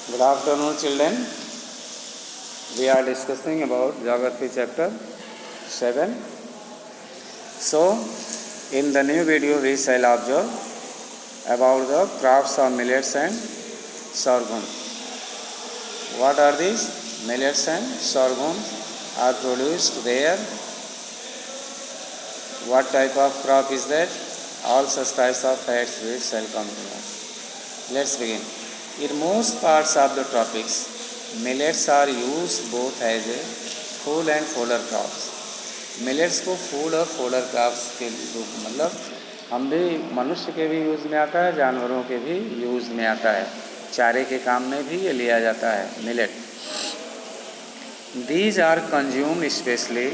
Good afternoon, children. We are discussing about Geography chapter 7. So, in the new video, we shall observe about the crops of millets and sorghum. What are these? Millets and sorghum are produced where? What type of crop is that? All such types of facts we shall come to know. Let's begin. In most parts of the tropics, millets are used both as a food and fodder crops. Millets को food और fodder crops के रूप मतलब हम भी मनुष्य के भी यूज़ में आता है, जानवरों के भी यूज़ में आता है, चारे के काम में भी ये लिया जाता है millet. These are consumed especially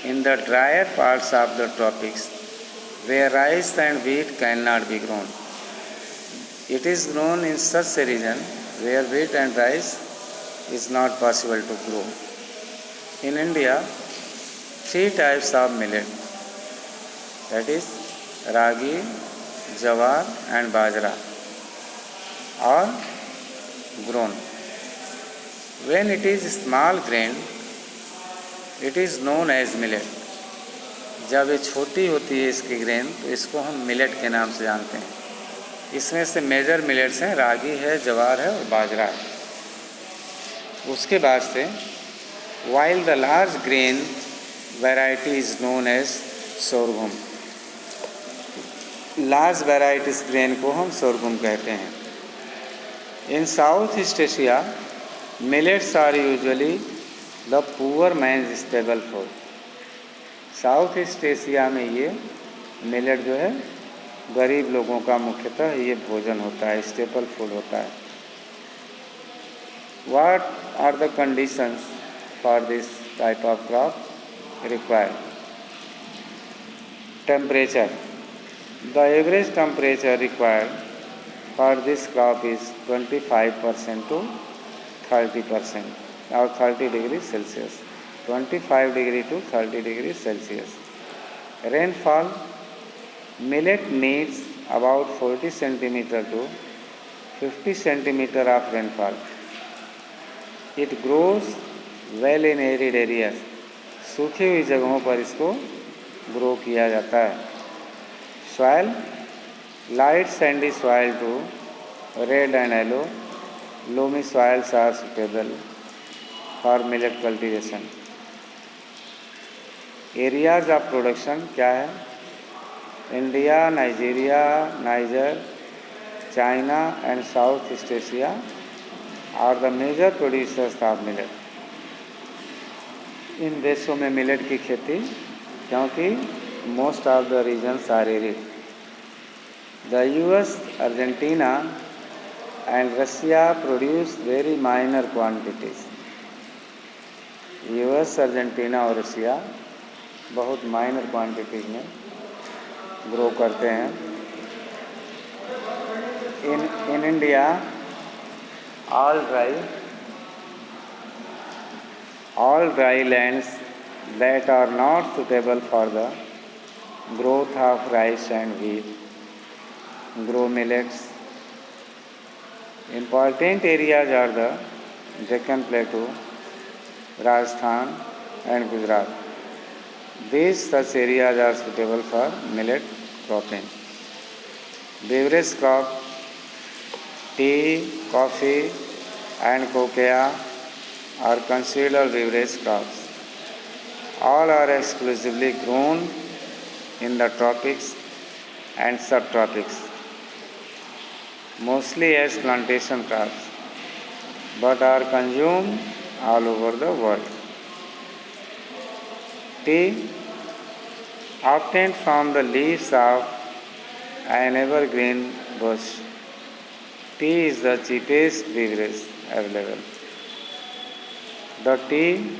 in the drier parts of the tropics where rice and wheat cannot be grown. It is grown in such a region where wheat and rice is not possible to grow. In India, three types of millet, that is ragi, jawar and bajra, are grown. When it is small grain, it is known as millet. जब ये छोटी होती है इसकी grain तो इसको हम millet के नाम से जानते हैं. इसमें से मेजर मिलेट्स हैं, रागी है, जवार है और बाजरा है. उसके बाद से while the large grain variety is known as sorghum. Large varieties grain को हम सोरगुम कहते हैं. In south east Asia millets are usually the poor man stable food. South east Asia में ये मिलेट जो है गरीब लोगों का मुख्यतः ये भोजन होता है, स्टेपल फूड होता है. What are the conditions for this type of crop required? Temperature. The average temperature required for this crop is 25% to 30% or 30 degrees Celsius. 25 degree to 30 degrees Celsius. Rainfall. Millet needs about 40 centimeter to 50 centimeter of rainfall. It grows well in arid areas. सूखी हुई जगहों पर इसको grow किया जाता है. Soil, light sandy soil to red and yellow loamy soils are suitable for millet cultivation. Areas of production क्या है? India, Nigeria, Niger, China and South East Asia are the major producers of millet. इन देशों में millet की खेती क्योंकि most of the regions are arid. The US, Argentina and Russia produce very minor quantities. US, Argentina और रसिया बहुत minor quantities में grow करते हैं. In India all dry lands that are not suitable for the growth of rice and wheat grow millets. Important areas are the Deccan Plateau, Rajasthan and Gujarat. These such areas are suitable for millet cropping. Beverage crop, tea, coffee and cocoa are considered beverage crops. All are exclusively grown in the tropics and subtropics, mostly as plantation crops, but are consumed all over the world. Tea, obtained from the leaves of an evergreen bush. Tea is the cheapest beverage available. The tea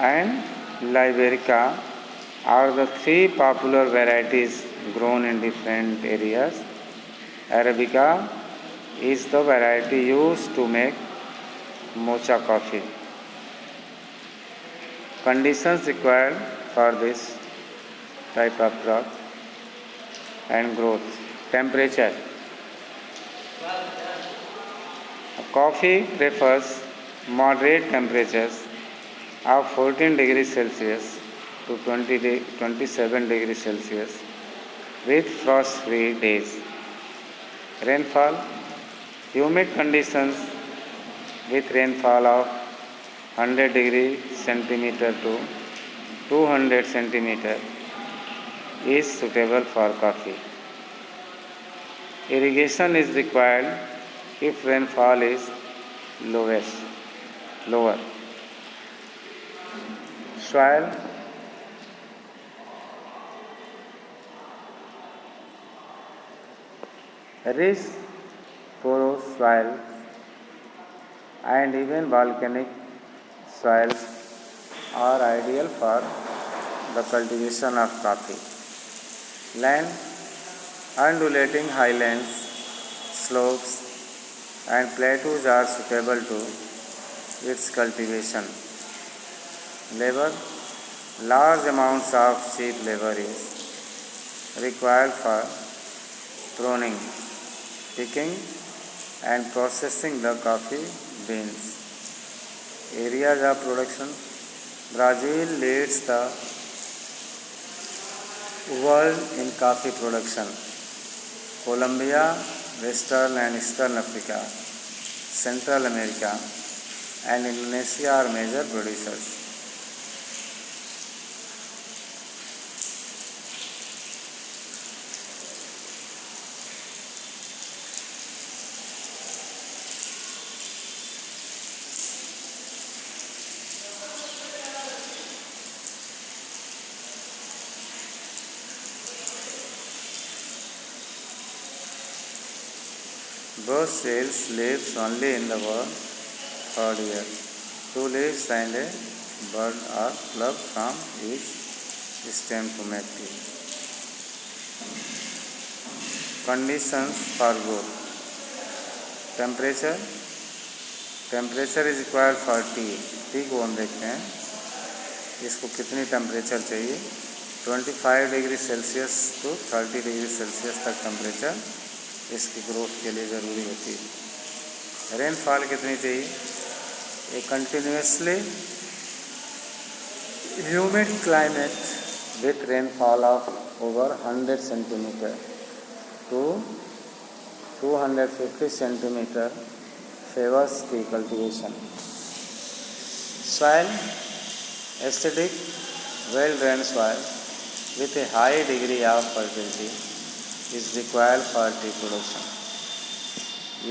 and Liberica are the three popular varieties grown in different areas. Arabica is the variety used to make mocha coffee. Conditions required for this type of crop and growth. Temperature. Coffee prefers moderate temperatures of 14 degrees Celsius to 27 degrees Celsius with frost-free days. Rainfall. Humid conditions with rainfall of 100 degree centimeter to 200 centimeter is suitable for coffee. Irrigation is required if rainfall is lower. Soil. Rich porous soil and even volcanic soils are ideal for the cultivation of coffee. Land. Undulating highlands, slopes, and plateaus are suitable to its cultivation. Labor. Large amounts of cheap labor is required for pruning, picking, and processing the coffee beans. Areas of production. Brazil leads the world in coffee production. Colombia, Western and Eastern Africa, Central America, and Indonesia are major producers. Brussels lives only in the third year. 2 leaves and a bud are plucked from each stem to make tea. Conditions for growth. Temperature. Temperature is required for tea. Tea को हम देखते हैं इसको कितनी temperature चाहिए. 25 degree Celsius to 30 degree Celsius तक temperature इसकी growth के लिए ज़रूरी होती है. रेनफॉल कितनी चाहिए. A continuously humid climate with rainfall of over 100 centimetre to 250 centimeter favors tea cultivation. Soil. Acidic, well-drained soil with a high degree of fertility is required for tea production.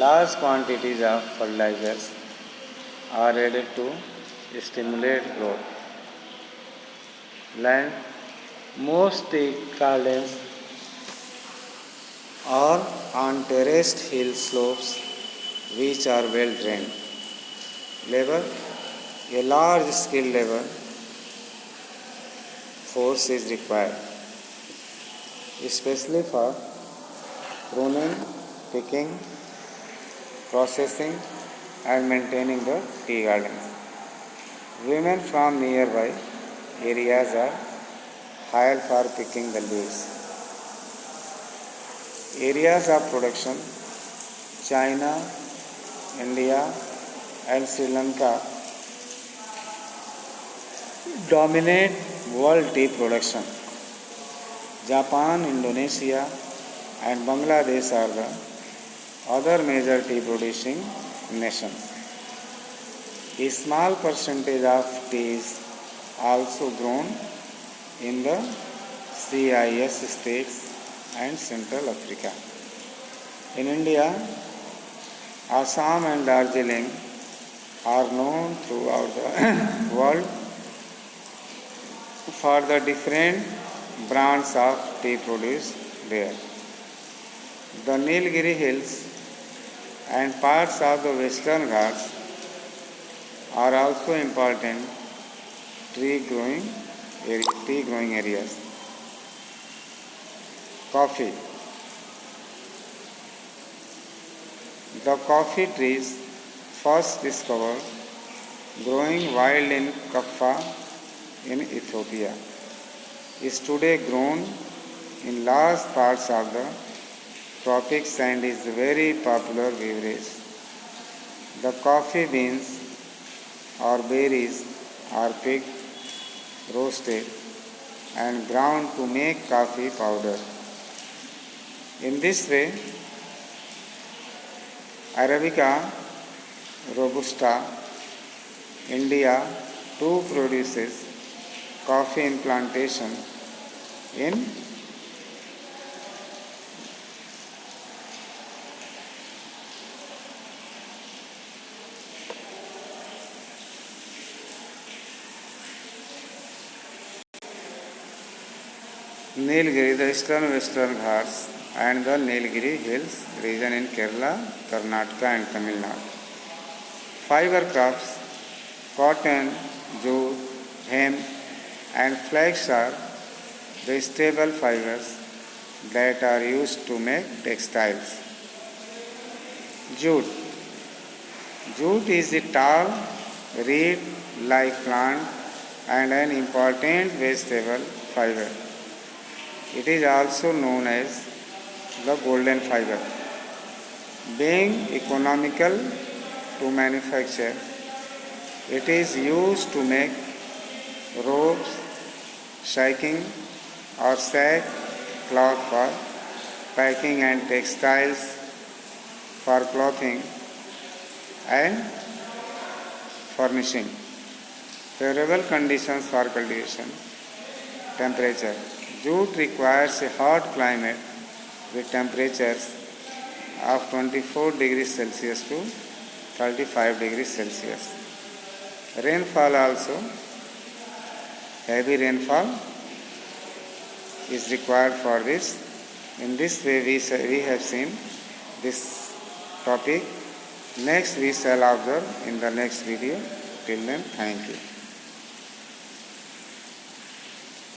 Large quantities of fertilizers are added to stimulate growth. Land. Most tea gardens are on terraced hill slopes which are well drained. Labor. A large skilled labor force is required, especially for pruning, picking, processing, and maintaining the tea gardens. Women from nearby areas are hired for picking the leaves. Areas of production. China, India, and Sri Lanka dominate world tea production. Japan, Indonesia, and Bangladesh are the other major tea producing nations. A small percentage of tea is also grown in the CIS states and Central Africa. In India, Assam and Darjeeling are known throughout the world for the different brands of tea produced there. The Nilgiri Hills and parts of the Western Ghats are also important tree growing tea growing areas. Coffee. The coffee trees first discovered growing wild in Kaffa in Ethiopia is today grown in large parts of the tropics and is a very popular beverage. The coffee beans or berries are picked, roasted, and ground to make coffee powder. In this way, Arabica, Robusta, India too produces coffee in plantation in Nilgiri, the eastern western Ghats and the Nilgiri Hills region in Kerala, Karnataka and Tamil Nadu. Fiber crops, cotton, jute, hemp and flax are the staple fibers that are used to make textiles. Jute. Jute is a tall, reed-like plant and an important vegetable fiber. It is also known as the golden fiber. Being economical to manufacture, it is used to make ropes, sacking or sack cloth for packing and textiles for clothing and furnishing. Favorable conditions for cultivation. Temperature. Jute requires a hot climate with temperatures of 24 degrees Celsius to 35 degrees Celsius. Rainfall also, heavy rainfall is required for this. In this way we have seen this topic. Next we shall observe in the next video. Till then, thank you.